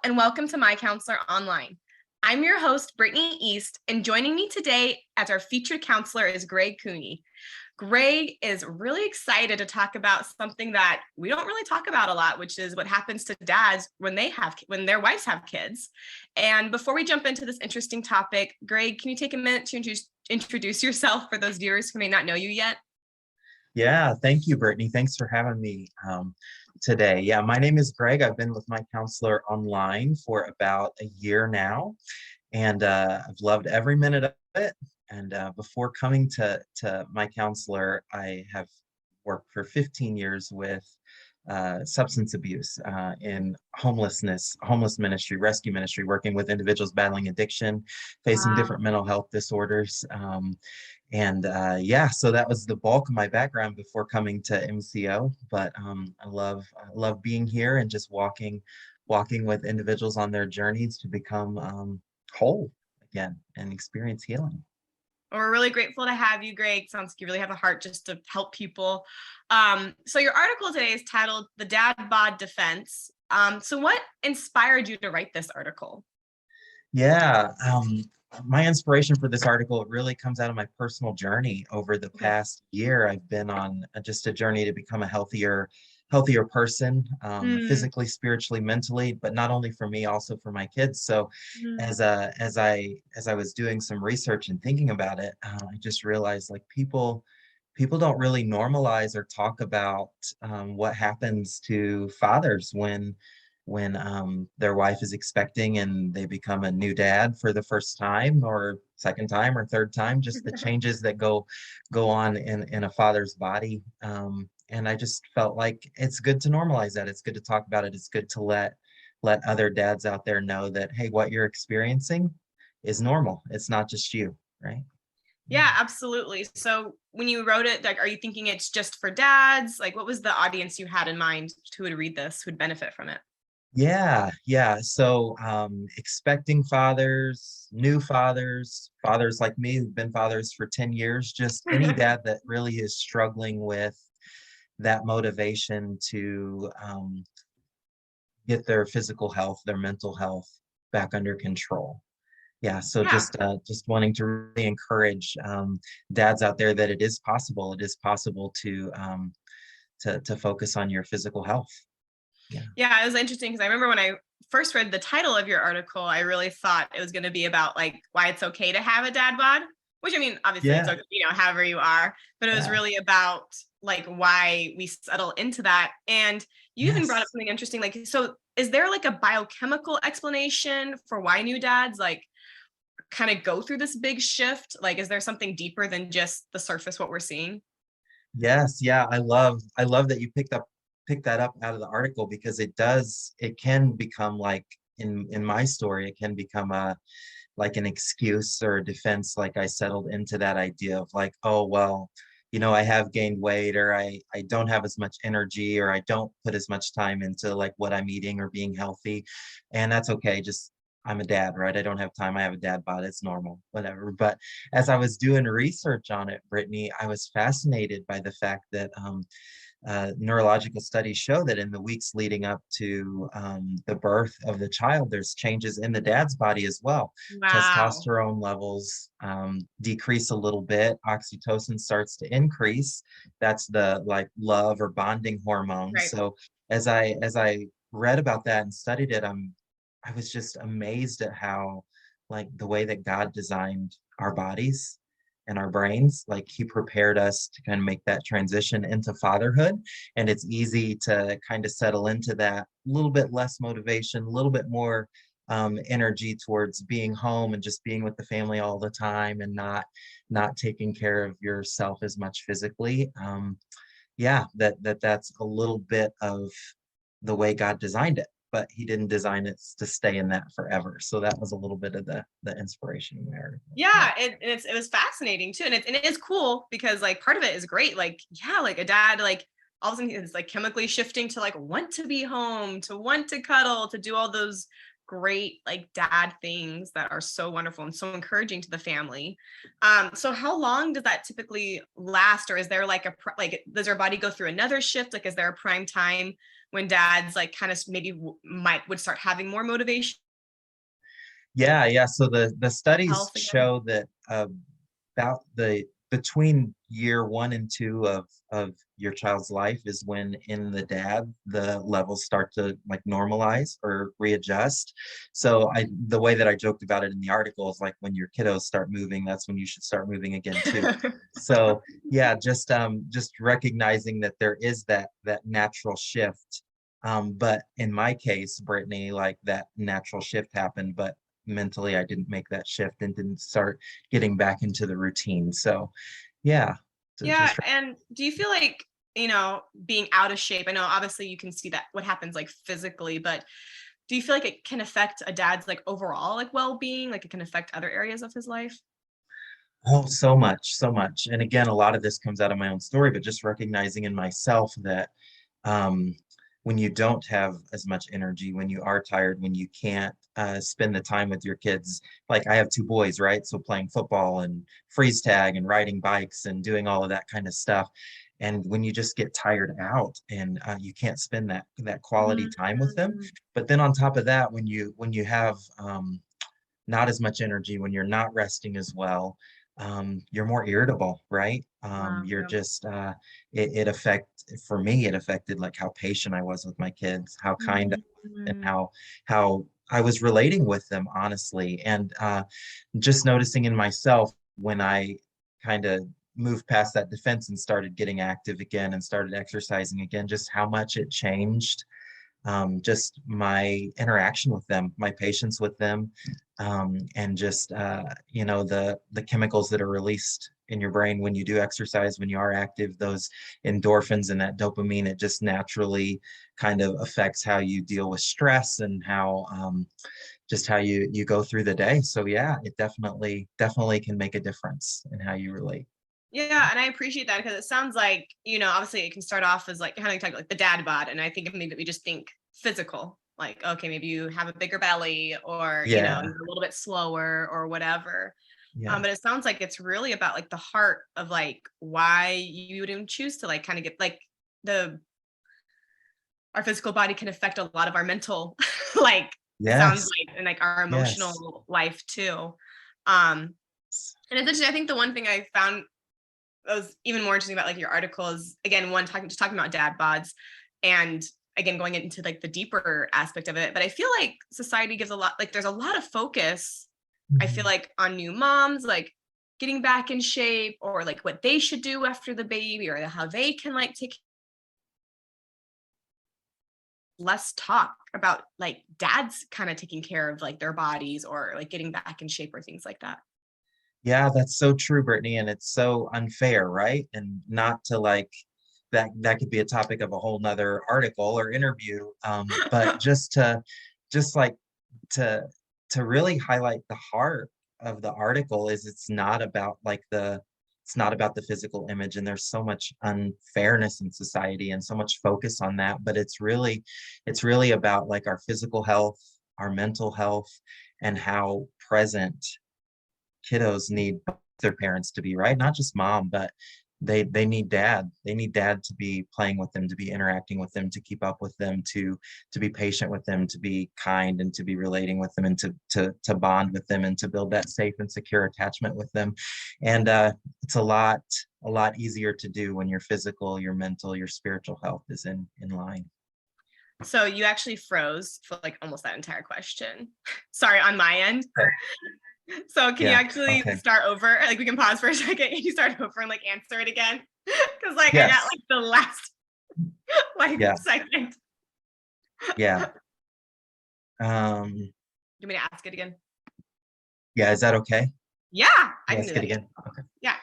and welcome to MyCounselor.Online. I'm your host, Brittany East, and joining me today as our featured counselor is Greg Cooney. Greg is really excited to talk about something that we don't really talk about a lot, which is what happens to dads when their wives have kids. And before we jump into this interesting topic, Greg, can you take a minute to introduce yourself for those viewers who may not know you yet? Yeah, thank you, Brittany. Thanks for having me today. Yeah, my name is Greg. I've been with MyCounselor.Online for about a year now, and I've loved every minute of it. And before coming to My Counselor, I have worked for 15 years with substance abuse in homeless ministry, rescue ministry, working with individuals battling addiction, facing Wow. different mental health disorders. So that was the bulk of my background before coming to MCO. But I love being here and just walking with individuals on their journeys to become whole again and experience healing. We're really grateful to have you, Greg. Sounds like you really have a heart just to help people. So your article today is titled "The Dad Bod Defense." So what inspired you to write this article? Yeah, my inspiration for this article really comes out of my personal journey over the past year. I've been on just a journey to become a healthier person, Mm, physically, spiritually, mentally, but not only for me, also for my kids. So mm. as I was doing some research and thinking about it, I just realized like people don't really normalize or talk about what happens to fathers when their wife is expecting and they become a new dad for the first time or second time or third time, just the changes that go on in a father's body. And I just felt like it's good to normalize that. It's good to talk about it. It's good to let other dads out there know that, hey, what you're experiencing is normal. It's not just you, right? Yeah, absolutely. So when you wrote it, like, are you thinking it's just for dads? Like, what was the audience you had in mind who would read this, who'd benefit from it? Yeah. So expecting fathers, new fathers, fathers like me who've been fathers for 10 years, just any dad that really is struggling with that motivation to get their physical health, their mental health back under control. Yeah, so Yeah. just wanting to really encourage dads out there that it is possible. It is possible to focus on your physical health. Yeah. Yeah, it was interesting because I remember when I first read the title of your article, I really thought it was going to be about like why it's okay to have a dad bod, which I mean, obviously it's Yeah. okay, however you are, but it was Yeah. really about like why we settle into that. And you even brought up Yes. something interesting, like, so is there like a biochemical explanation for why new dads like kind of go through this big shift? Like, is there something deeper than just the surface, what we're seeing? Yes, yeah, I love that you picked that up out of the article because it can become like in my story, it can become a like an excuse or a defense. Like I settled into that idea of like, oh well, I have gained weight or I don't have as much energy or I don't put as much time into like what I'm eating or being healthy. And that's okay. Just I'm a dad, right? I don't have time. I have a dad bod. It's normal, whatever. But as I was doing research on it, Brittany, I was fascinated by the fact that neurological studies show that in the weeks leading up to the birth of the child, there's changes in the dad's body as well. Wow. Testosterone levels decrease a little bit. Oxytocin starts to increase. That's the like love or bonding hormone. Right. So as I read about that and studied it, I was just amazed at how like the way that God designed our bodies and our brains, like he prepared us to kind of make that transition into fatherhood. And it's easy to kind of settle into that little bit less motivation, a little bit more energy towards being home and just being with the family all the time and not taking care of yourself as much physically. Yeah, that's a little bit of the way God designed it, but he didn't design it to stay in that forever. So that was a little bit of the inspiration there. Yeah. Yeah, it was fascinating too, and it is cool because like part of it is great. Like, yeah, like a dad, like all of a sudden is like chemically shifting to like want to be home, to want to cuddle, to do all those great like dad things that are so wonderful and so encouraging to the family. So how long does that typically last, or is there like like does our body go through another shift? Like, is there a prime time when dads like kind of maybe would start having more motivation, Yeah. So the studies health again? show that about the between year 1 and 2 of your child's life is when in the dad the levels start to like normalize or readjust. So the way that I joked about it in the article is like when your kiddos start moving, that's when you should start moving again too. So yeah, just recognizing that there is that natural shift. But in my case, Brittany, like that natural shift happened, but mentally I didn't make that shift and didn't start getting back into the routine. So yeah, to Yeah, just and do you feel like, being out of shape, I know obviously you can see that what happens like physically, but do you feel like it can affect a dad's like overall like well-being, like it can affect other areas of his life? oh, so much, so much. And again, a lot of this comes out of my own story, but just recognizing in myself that um, when you don't have as much energy, when you are tired, when you can't spend the time with your kids, like I have 2 boys, right? So playing football and freeze tag and riding bikes and doing all of that kind of stuff. And when you just get tired out and you can't spend that quality time with them, Mm, but then on top of that, when you have not as much energy, when you're not resting as well, you're more irritable, right? wow, You're yeah. just it affect for me, it affected like how patient I was with my kids, how kind and Mhm. how I was relating with them, honestly. And just noticing in myself when I kind of moved past that defense and started getting active again and started exercising again, just how much it changed just my interaction with them, my patience with them, and just the chemicals that are released in your brain when you do exercise, when you are active, those endorphins and that dopamine, it just naturally kind of affects how you deal with stress and how just how you go through the day. So yeah, it definitely can make a difference in how you relate. Yeah, and I appreciate that because it sounds like, obviously it can start off as like kind of like the dad bod. And I think maybe that we just think physical, like, okay, maybe you have a bigger belly or, Yeah, you're a little bit slower or whatever. yeah, But it sounds like it's really about like the heart of like why you would even choose to like kind of get like the our physical body can affect a lot of our mental, like it sounds yes, like, and like our yes. emotional life too. Um, and essentially, I think the one thing I found was even more interesting about like your article is again one talking about dad bods, and again going into like the deeper aspect of it. But I feel like society gives a lot, like there's a lot of focus, I feel Mhm. like, on new moms like getting back in shape or like what they should do after the baby or how they can like take less talk about like dads kind of taking care of like their bodies or like getting back in shape or things like that. Yeah, that's so true, Brittany, and it's so unfair, right? And not to like that could be a topic of a whole nother article or interview. But just like to to really highlight the heart of the article is it's not about the physical image, and there's so much unfairness in society and so much focus on that, but it's really about like our physical health, our mental health, and how present kiddos need their parents to be, right? Not just mom, but they need dad. They need dad to be playing with them, to be interacting with them, to keep up with them, to be patient with them, to be kind and to be relating with them and to bond with them and to build that safe and secure attachment with them. And it's a lot easier to do when your physical, your mental, your spiritual health is in line. So you actually froze for like almost that entire question. Sorry on my end. Okay. So can you Yeah. actually Okay. start over? Like we can pause for a second and you start over and like answer it again. Cause like I got Yes. like the last like Yeah. second. Yeah. You Um, want me to ask it again? yeah. Is that okay? Yeah, I Yeah, can ask do it that. Yeah. again. Okay. Yeah.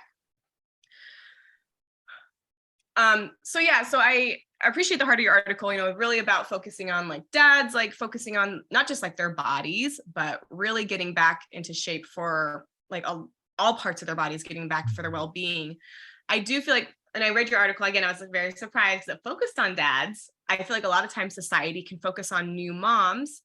So yeah, so I appreciate the heart of your article, really about focusing on like dads, like focusing on not just like their bodies, but really getting back into shape for like all parts of their bodies, getting back for their well-being. I do feel like, and I read your article again, I was like very surprised that focused on dads. I feel like a lot of times society can focus on new moms.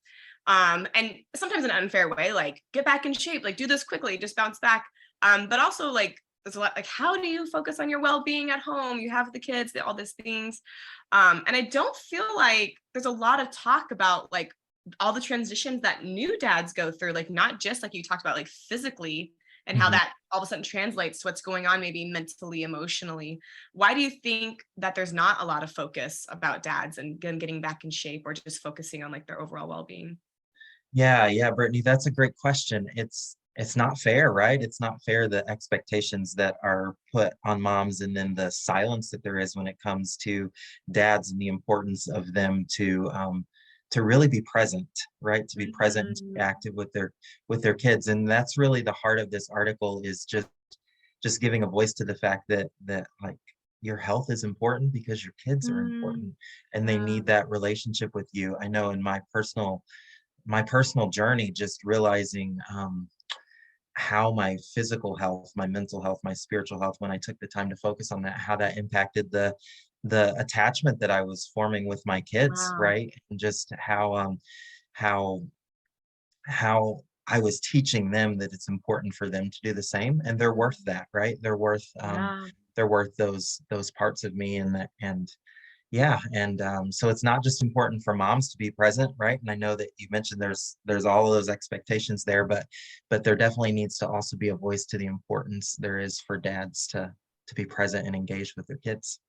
And sometimes in an unfair way, like get back in shape, like do this quickly, just bounce back. But also like there's a lot like, how do you focus on your well-being at home? You have the kids, all these things. And I don't feel like there's a lot of talk about like all the transitions that new dads go through, like not just like you talked about, like physically, and how Mhm. that all of a sudden translates to what's going on, maybe mentally, emotionally. Why do you think that there's not a lot of focus about dads and them getting back in shape, or just focusing on like their overall well-being? Yeah, yeah, Brittany, that's a great question. It's not fair, right? It's not fair, the expectations that are put on moms, and then the silence that there is when it comes to dads, and the importance of them to really be present, right? To be present and to be Mhm. active with their kids. And that's really the heart of this article, is just giving a voice to the fact that like your health is important because your kids are Mm, important, and they yeah. need that relationship with you. I know in my personal journey, just realizing how my physical health, my mental health, my spiritual health, when I took the time to focus on that, how that impacted the attachment that I was forming with my kids, Wow. right? And just how how I was teaching them that it's important for them to do the same, and they're worth that, right? Yeah. They're worth those parts of me, and that, and yeah, and so it's not just important for moms to be present, right? And I know that you mentioned there's all of those expectations there, but there definitely needs to also be a voice to the importance there is for dads to be present and engaged with their kids.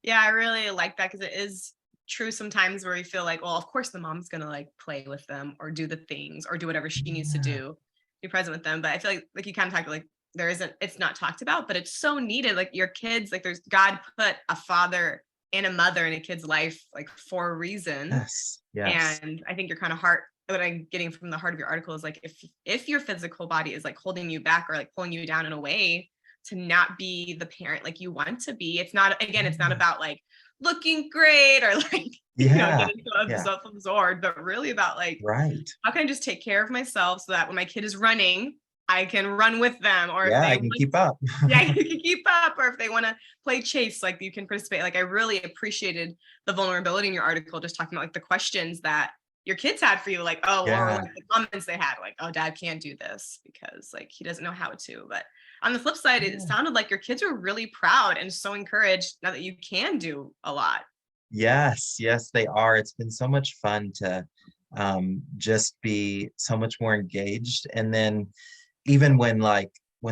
Yeah, I really like that, because it is true sometimes where we feel like, well, of course the mom's gonna like play with them or do the things or do whatever she needs to Yeah. do, be present with them. But I feel like you kind of talked like there isn't, it's not talked about, but it's so needed. Like your kids, like there's God put a father and a mother in a kid's life like for a reason. Yes. Yes. And I think your kind of heart, what I'm getting from the heart of your article is like, if your physical body is like holding you back or like pulling you down in a way to not be the parent like you want to be, it's not, again, it's not Yeah. about like looking great or like, Yeah. getting so Yeah. absorbed, but really about like, Right. how can I just take care of myself so that when my kid is running, I can run with them, or if Yeah, they I can want, keep up. yeah, you can keep up, or if they want to play chase, like you can participate. Like I really appreciated the vulnerability in your article, just talking about like the questions that your kids had for you, like, oh, or Yeah. like the comments they had, like, oh, dad can't do this because like he doesn't know how to. But on the flip side, it Yeah. sounded like your kids were really proud and so encouraged now that you can do a lot. Yes, yes, they are. It's been so much fun to just be so much more engaged. And then even when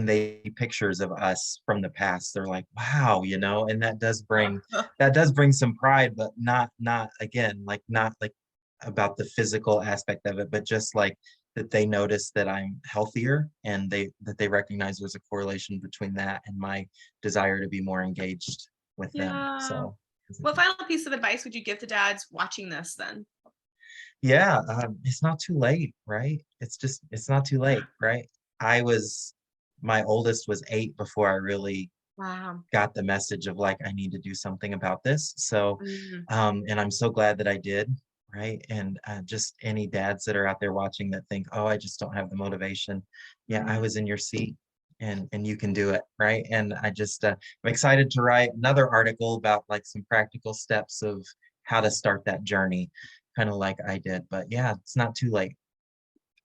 they see pictures of us from the past, they're like, wow, and that does bring some pride, but not again, like not like about the physical aspect of it, but just like that they notice that I'm healthier, and they recognize there's a correlation between that and my desire to be more engaged with them. Yeah. So What final piece of advice would you give to dads watching this then? yeah, it's not too late, right? It's not too late, right? I was My oldest was 8 before I really Wow. got the message of like, I need to do something about this. So, Mhm. and I'm so glad that I did, right? And just any dads that are out there watching that think, oh, I just don't have the motivation. Yeah, I was Mhm. in your seat, and you can do it, right? And I'm excited to write another article about like some practical steps of how to start that journey, kind of like I did. But yeah, it's not too late.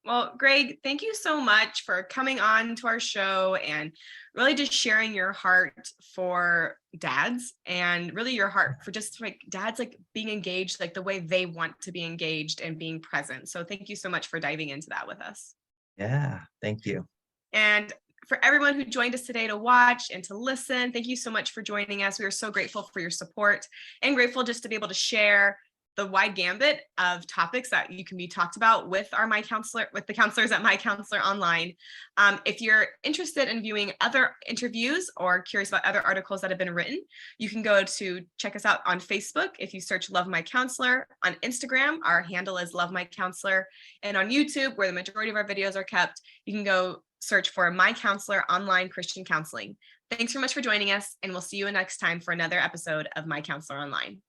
Well, Greg, thank you so much for coming on to our show and really just sharing your heart for dads, and really your heart for just like dads, like being engaged, like the way they want to be engaged and being present. So thank you so much for diving into that with us. Yeah, thank you. And for everyone who joined us today to watch and to listen, thank you so much for joining us. We are so grateful for your support and grateful just to be able to share the wide gambit of topics that you can be talked about with our My Counselor, with the counselors at MyCounselor.Online. If you're interested in viewing other interviews or curious about other articles that have been written, you can go to check us out on Facebook if you search Love My Counselor. On Instagram, our handle is Love My Counselor. And on YouTube, where the majority of our videos are kept, you can go search for My Counselor Online Christian Counseling. Thanks so much for joining us, and we'll see you next time for another episode of My Counselor Online.